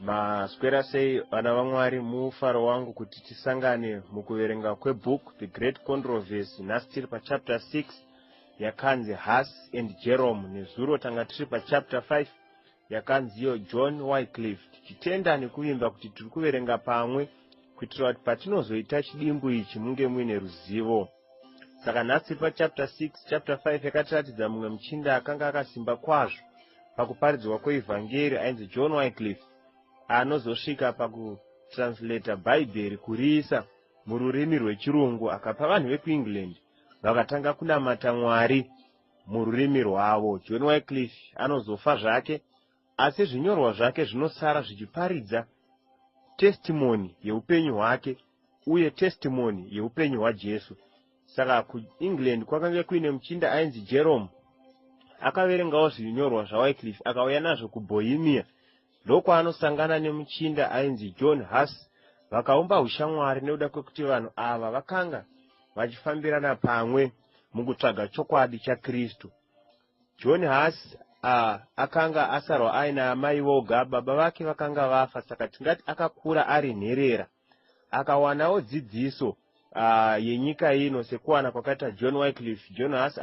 Maswera sei vana vaMwari mufaro wangu kuti tisangane mukuverenga kwebook The Great Controversy. Nhasi tiri pachapter 6 yakanzi Huss and Jerome, nezuro tanga tiri pachapter 5 yakanziyo John Wycliffe. Tichitenda nekuvimba kuti tiri kuverenga pamwe kuitira kuti patinozoita chidimbu ichi munge muine ruzivo. Saka nhasi tiri pachapter 6. Chapter 5 yakatiratidza mumwe muchinda akanga akasimba kwazvo pakuparidzwa kweevhangeri ainzi John Wycliffe, anozosvika pakutranslata bhaibheri kuriisa mururimi rwechirungu, akapa vanhu vekuEngland vakatanga kunamata Mwari mururimi rwavo. John Wycliffe anozofa zvake, asi zvinyorwa zvake zvinosara zvichiparidza testimony yeupenyu hwake uye testimony yeupenyu hwaJesu. Saka kuEngland kwakanga kuine muchinda ainzi Jerome, akaverengawo zvinyorwa zvaWycliffe akauya nazvo kuBohemia. Ndokwanosangana nemuchinda ainzi John Huss, vakaumba ushamwari nekuda kwekuti vanhu ava vakanga vachifambirana pamwe mukutsvaga chokwadi chaKristu. John Huss akanga asarwa aina amai voga, baba vake vakanga vafa, saka tingati akakura ari nherera. Akawanawo dzidziso yenyika ino sekuwana kwakaita John Wycliffe. John Huss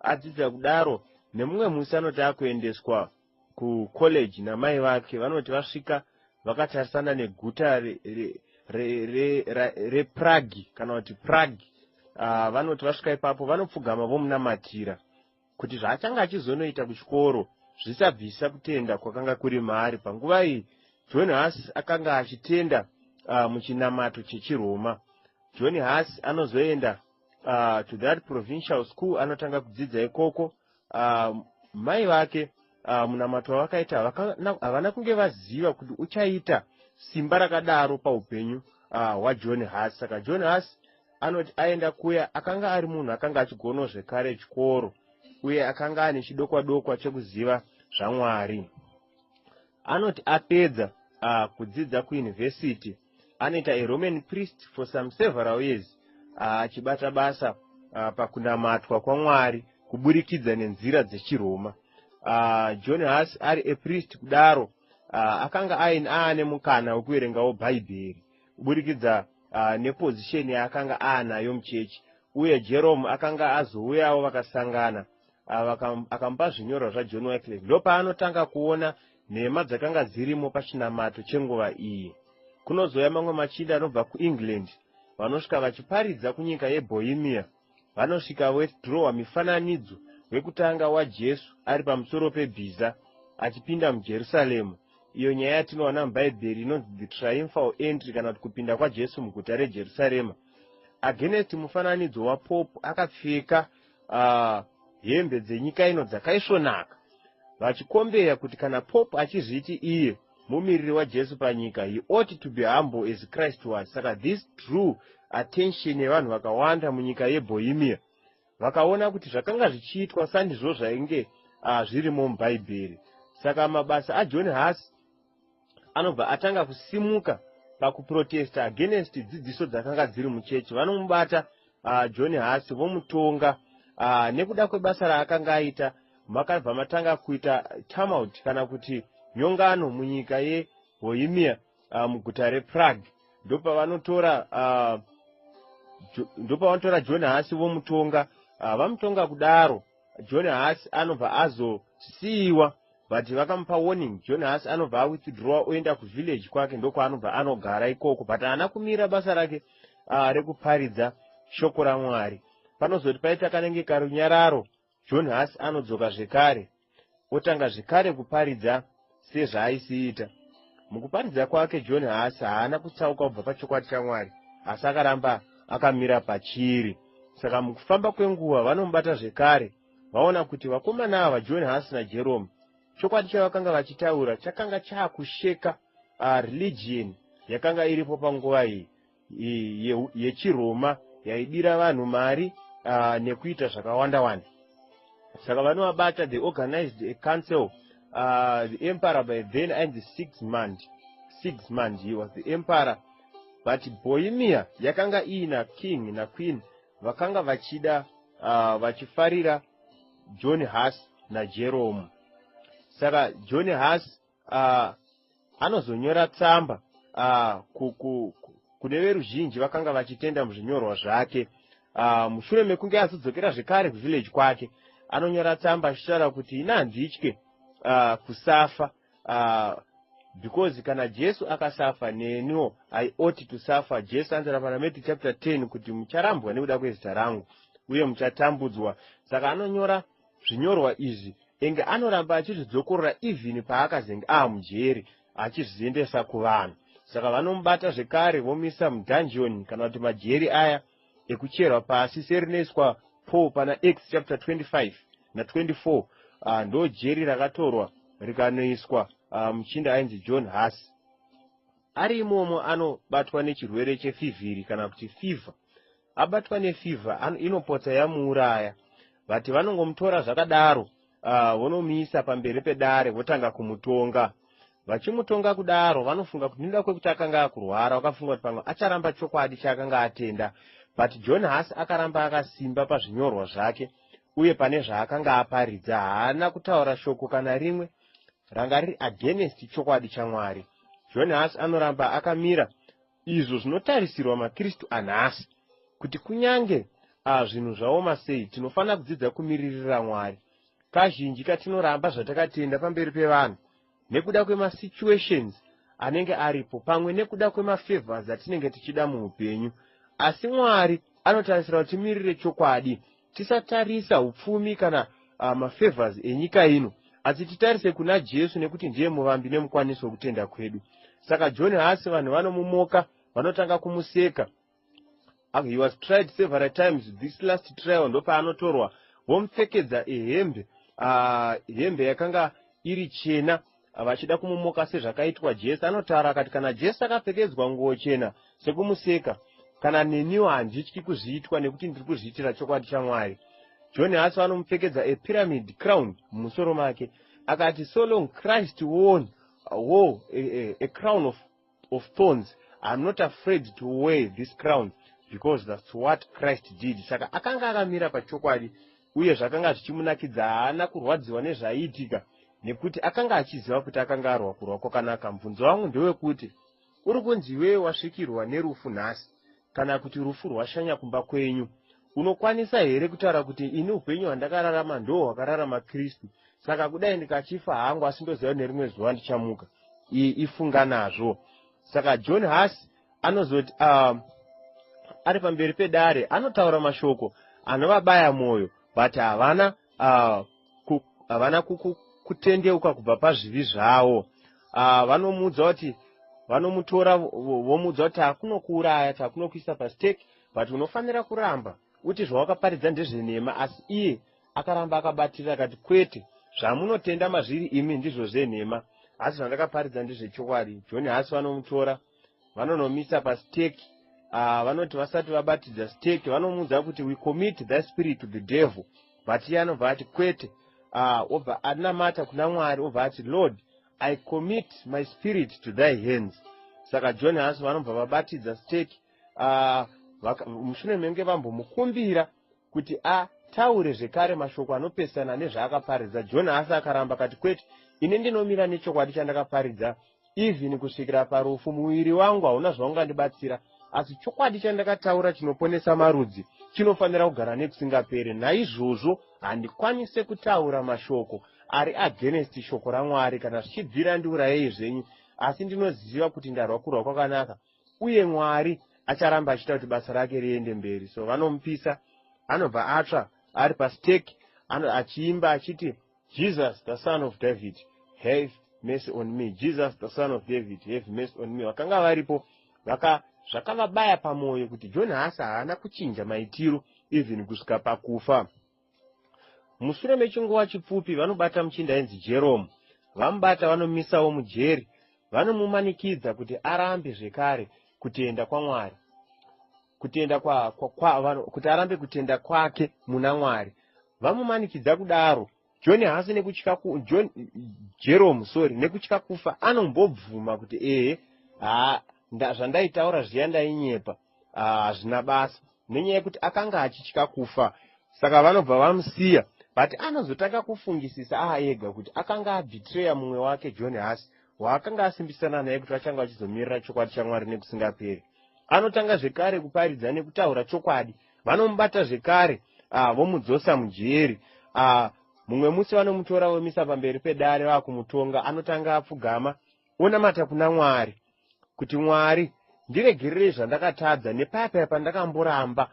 adzidza kudaro, nemumwe musi anoti akuendeswa kucollege namai vake. Vanoti vasvika vakatarisana neguta rePrague kana kuti Prague. Vanoti vasvika ipapo vanopfugama vomunamatira kuti zvaachanga achizonoita kuchikoro zvisabvisa kutenda kwakanga kuri maari. Panguva iyi John Huss akanga achitenda muchinamato chechiRoma. John Huss anozoenda to that provincial school, anotanga kudzidza ikoko. Mai vake munamato wavakaita havana kunge vaziva kuti uchaita simba rakadaro paupenyu hwaJohn Huss. Saka John Huss anoti aenda kuya akanga ari munhu akanga achigono zvekare chikoro uye akanga ane chidokwa-dokwa chekuziva zvaMwari. Anoti apedza kudzidza kuuniversity anoita a Roman priest for some several years, achibata basa pakunamatwa kwaMwari kuburikidza nenzira dzechiRoma. John Huss ari a priest kudaro, akanga aane mukana wekuverengawo bhaibheri kuburikidza nepozisheni yaakanga aanayo muchechi. Uye Jerome akanga azouyawo vakasangana, akamupa zvinyorwa zvaJohn Wycliffe. Ndopaanotanga kuona nhema dzakanga dzirimo pachinamato chenguva iyi. Kunozouya mamwe machinda anobva kuEngland vanosvika vachiparidza kunyika yeBohemia. Vanosvika wedhirowa mifananidzo wekutanga waJesu ari pamusoro pebhiza achipinda muJerusaremu, iyo nyaya yatinoona mubhaibheri inonzi the triumphal entry kana kuti kupinda kwaJesu muguta reJerusarema. Against mufananidzo wapopu akapfeka hembe dzenyika ino dzakaisvonaka, vachikombeya kuti kana popu achizviti iye mumiriri waJesu panyika, he ought to be humble as Christ was. Saka this drew attention yevanhu vakawanda munyika yeBohemia. Vakaona kuti zvakanga zvichiitwa sandizvo zvainge zvirimo mubhaibheri. Saka mabasa aJohn Huss anobva atanga kusimuka pakuprotesta against dzidziso dzakanga dziri muchechi. Vanomubata John Huss vomutonga nekuda kwebasa raakanga aita. Makabva matanga kuita tumult kana kuti nyongano munyika yeBohemia muguta rePrague. Ndopavanotora John Huss vomutonga. Vamutonga kudaro, John Huss anobva azosiyiwa, but vakamupa warning. John Huss anobva awithdraw oenda kuvillage kwake, ndokwaanobva anogara ikoko, but haana kumira basa rake rekuparidza shoko raMwari. Panozoti paita kanenge karunyararo, John Huss anodzoka zvekare otanga zvekare kuparidza sezvaaisiita. Mukuparidza kwake John Huss haana kutsauka kubva pachokwadi chaMwari, asi akaramba akamira pachiri. Saka mukufamba kwenguva vanomubata zvekare, vaona kuti vakomana ava John Huss naJerome, chokwadi chavakanga vachitaura chakanga chaakusheka religion yakanga iripo panguva iyi yechiRoma yaidira vanhu mari nekuita zvakawanda-wanda. Saka vanovabata, they organized a council. The emperor by then and the Sigismund, he was the emperor, but Bohemia yakanga ina king na queen vakanga vachida vachifarira John Huss naJerome. Saka John Huss anozonyora tsamba kune veruzhinji vakanga vachitenda muzvinyorwa zvake. Mushure mekunge azodzokera zvekare kuvillage kwake, anonyora tsamba achitaura kuti ina handitye kusafa, because kana Jesu akasafa neniwo I ought to suffer. Jesu anzira paRamati chapter 10 kuti mucharambwa nekuda kwezita rangu uye muchatambudzwa. Saka anonyora zvinyorwa izvi enge anoramba achizvidzokorora even paakazenge mujeri achizviendesa kuvanhu. Saka vanomubata zvekare vomisa mudungeon kana kuti majeri aya ekucherwa pasi serinoiswa Paul pana Acts chapter 25 na 24. Ndo jeri rakatorwa rikanoiswa muchinda ainzi John Huss. Ari imomo anobatwa nechirwere chefivhiri kana kuti fever. Abatwa nefever inopota yamuuraya. Vati vanongomutora zvakadaro, vonomisa pamberi pedare votanga kumutonga. Vachimutonga kudaro vanofunga kuti nenda kwekuti akanga akurwara, vakafunga kuti pamwe acharamba chokwadi chaakanga atenda. But John Huss akaramba akasimba pazvinyorwa zvake uye pane zvaakanga aparidza. Haana kutaura shoko kana rimwe ranga riri against chokwadi chaMwari. John Huss anoramba akamira. Izvo zvinotarisirwa maKristu anhasi kuti kunyange zvinhu zvaoma sei tinofana kudzidza kumiririra Mwari. Kazhinji katinoramba zvatakatenda pamberi pevanhu nekuda kwemasituations anenge aripo, pamwe nekuda kwemafavors atinenge tichida muupenyu. Asi Mwari anotarisira kuti timirire chokwadi, tisatarisa upfumi kana mafavors enyika ino, asi titarise kuna Jesu nekuti ndiye muvambi nemukwaniso wekutenda kwedu. Saka John Huss vanhu vanomumoka, vanotanga kumuseka. He was tried several times. This last trial ndo paanotorwa vomupfekedza hembe yakanga iri chena vachida kumumoka sezvakaitwa Jesu. Anotaura akati kana Jesu akapfekedzwa nguo chena sekumuseka, kana neniwo handityi kuzviitwa nekuti ndiri kuzviitira chokwadi chaMwari. John Huss vanomupfekedza a pyramid crown mumusoro make. Akati so long Christ wore a crown of thorns, I'm not afraid to wear this crown because that's what Christ did. Saka akanga akamira pachokwadi uye zvakanga zvichimunakidza. Haana kurwadziwa nezvaiitika nekuti akanga achiziva kuti akanga arwa kurwa kwakanaka. Mubvunzo wangu ndewekuti uri kunzi iwewe wasvikirwa nerufu nhasi kana kuti rufu rwashanya kumba kwenyu, unokwanisa here kutaura kuti ini upenyu hwandakararama ndo hwakararama Kristu, saka kudai ndikachifa hangu asi ndoziva nerimwe zuva ndichamuka? Ifunga nazvo. Saka John Huss anozoti ari pamberi pedare anotaura mashoko anovabaya mwoyo, but havana kutendeuka kubva pazvivi zvavo. Vanomuudza kuti vanomutora vomuudza kuti hakunokuuraya, hakunokuisa pasteki, but unofanira kuramba uti zvawakaparidza ndezvenhema. Asi iye akaramba akabatirira akati kwete, zvamunotenda mazviri imi ndizvo zvenhema, asi zvandakaparidza ndezvechokwadi. John Huss vanomutora vanonomisa pasteki. Vanoti vasati vabatidza steki vanomuudza kuti we commit thy spirit to the devil, but iye anobva ati kwete, obva anamata kuna Mwari, obva ati Lord, I commit my spirit to thy hands. Saka John Huss vanobva vabatidza steki. Mushure menge vambomukumbira kuti ataure zvekare mashoko anopesana nezvaakaparidza. John Huss akaramba akati kwete, ini ndinomira nechokwadi chandakaparidza, even kusvikira parufu. Muviri wangu hauna zvaungandibatsira, asi chokwadi chandakataura chinoponesa marudzi chinofanira kugara nekusingaperi. Naizvozvo handikwanise kutaura mashoko ari against shoko raMwari kana zvichibvira ndiurayei zvenyu, asi ndinoziva kuti ndarwa kurwa kwakanaka uye Mwari acharamba achiita kuti basa rake riende mberi. So vanomupisa, anobva atsva ari pasteki achiimba achiti Jesus the son of David have mercy on me, Jesus the son of David have mercy on me. Vakanga varipo zvakavabaya pamwoyo kuti John Huss haana kuchinja maitiro even kusvika pakufa. Mushure mechinguva chipfupi vanobata muchinda ainzi Jerome. Vamubata vanomisawo mujeri, vanomumanikidza kuti arambe zvekare kutenda kwaMwari, kuti arambe kutenda kwake muna Mwari. Vamumanikidza kudaro. Jerome nekutya kufa anombobvuma kuti zvandaitaura zviya ndainyepa, hazvina basa, nenyaya yekuti akanga achitya kufa. Saka vanobva vamusiya, but anozotanga kufungisisa ega kuti akanga abhitreya mumwe wake John Huss waakanga asimbisana naye kuti vachanga vachizomirira chokwadi chaMwari nekusingaperi. Anotanga zvekare kuparidza nekutaura chokwadi, vanomubata zvekare vomudzosa mujeri. Mumwe musi vanomutora vomisa pamberi pedare vakumutonga, anotanga apfugama onamata kuna Mwari kuti Mwari ndiregerere zvandakatadza nepaya pandakamboramba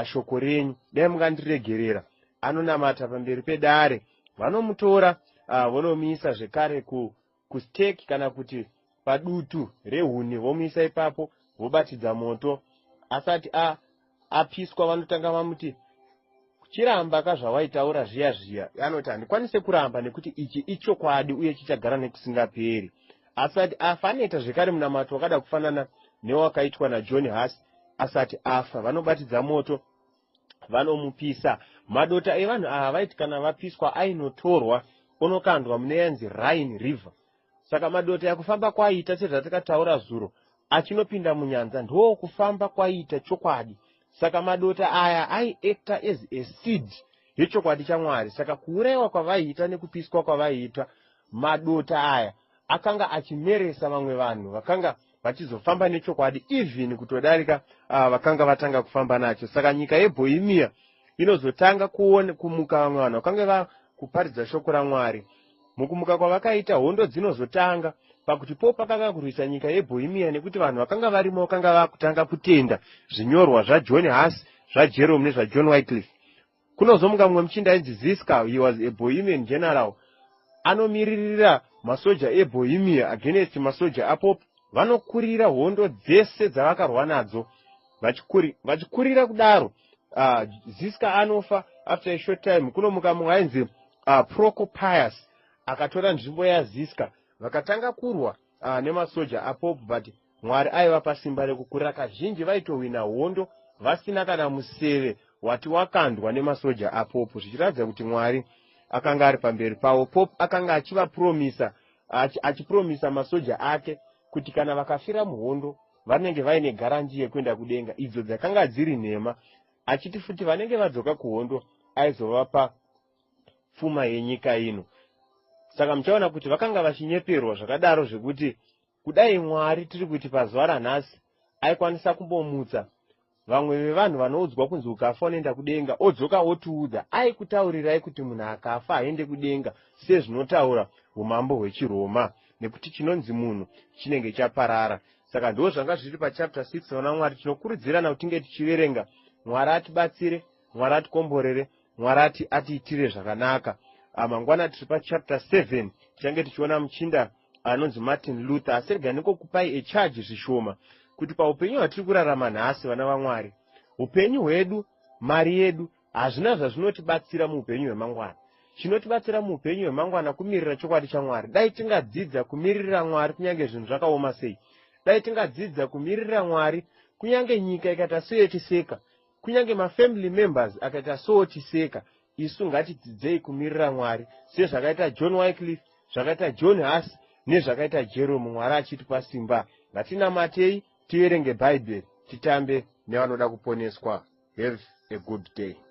shoko renyu, dai mungandiregerera. Anonamata pamberi pedare, vanomutora vonomisa zvekare kusteki kana kuti padutu rehuni, vomisa ipapo vobatidza moto. Asati apiswa vanotanga vamuti chiramba kazvawaitaura zviya anoti handikwanise kuramba nekuti ichi ichokwadi uye chichagara nekusingaperi. Asati afa anoita zvekare munamato wakada kufanana newakaitwa naJohn Huss. Asati afa vanobatidza moto vanomupisa. Madota evanhu ava vaiti kana vapiswa ainotorwa onokandwa mune yanzi Rhine River. Saka madota yakufamba kwaita sezvatakataura zuro achinopinda munyanza ndo kufamba kwaita chokwadi. Saka madota aya aiacta as a seed yechokwadi chaMwari. Saka kuurewa kwavaiita nekupiswa kwavaiita, madota aya akanga achimeresa vamwe vanhu vakanga vachizofamba nechokwadi even kutodarika vakanga vatanga kufamba nacho. Saka nyika yeBohemia inozotanga kumuka vamwe vanhu vakanga kuparidza shoko raMwari. Mukumuka kwavakaita, hondo dzinozotanga pakuti pakanga kurwisa nyika yeBohemia nekuti vanhu vakanga varimo vakanga vakutanga kutenda zvinyorwa zvaJohn Huss, zvaJerome nezvaJohn Wycliffe. Kunozomuka mumwe muchinda ainzi Ziska, he was a Bohemian general, anomiririra masoja eBohemia against masoja apopo. Vanokurira hondo dzese dzavakarwa nadzo vachikurira kudaro. Ziska anofa after a short time. Kunomuka mumwe ainzi Procopius akatora nzvimbo yaZiska, vakatanga kurwa nemasoja apopo, but Mwari aivapa simba rekukurira. Kazhinji vaitowina hondo vasina kana museve wati wakandwa nemasoja apopo, zvichiratidza kuti Mwari akanga ari pamberi pavo. Pope akanga achipromisa masoja ake kuti kana vakafira muhondo vanenge vaine garanji yekuenda kudenga, idzo dzakanga dziri nhema. Achiti futi vanenge vadzoka kuhondo aizovapa pfuma yenyika ino. Saka muchaona kuti vakanga vachinyeperwa zvakadaro zvekuti kudai Mwari tiri kuti pazuva ranhasi aikwanisa kumbomutsa vamwe vevanhu vanoudzwa kunzi ukafa unoenda kudenga, odzoka otiudza, aikutaurirai kuti munhu akafa haende kudenga sezvinotaura umambo hwechiRoma, nekuti chinonzi munhu chinenge chaparara. Saka ndo zvanga zviri pachapter 6 vana Mwari. Tinokurudzirana kuti tinge tichiverenga. Mwari atibatsire, Mwari atikomborere, Mwari atiitire zvakanaka. Mangwana tiri pachapter 7 tichange tichiona muchinda anonzi Martin Luther. Asi rega ndikokupai echarge zvishoma kuti paupenyu hwatiri kurarama nhasi vana vaMwari, upenyu hwedu, mari yedu hazvina zvazvinotibatsira muupenyu hwemangwana. Chinotibatsira muupenyu hwemangwana kumirira chokwadi chaMwari. Dai tingadzidza kumirira Mwari kunyange zvinhu zvakaoma sei. Dai tingadzidza kumirira Mwari kunyange nyika ikaita soyotiseka, kunyange mafamily members akaita sotiseka. Isu ngatidzidzei kumirira Mwari sezvakaita John Wycliffe, zvakaita John Huss nezvakaita Jerome. Mwari achitipa simba. Ngatinamatei, tiverenge Bhaibheri, titambe nevanoda kuponeswa. Have a good day.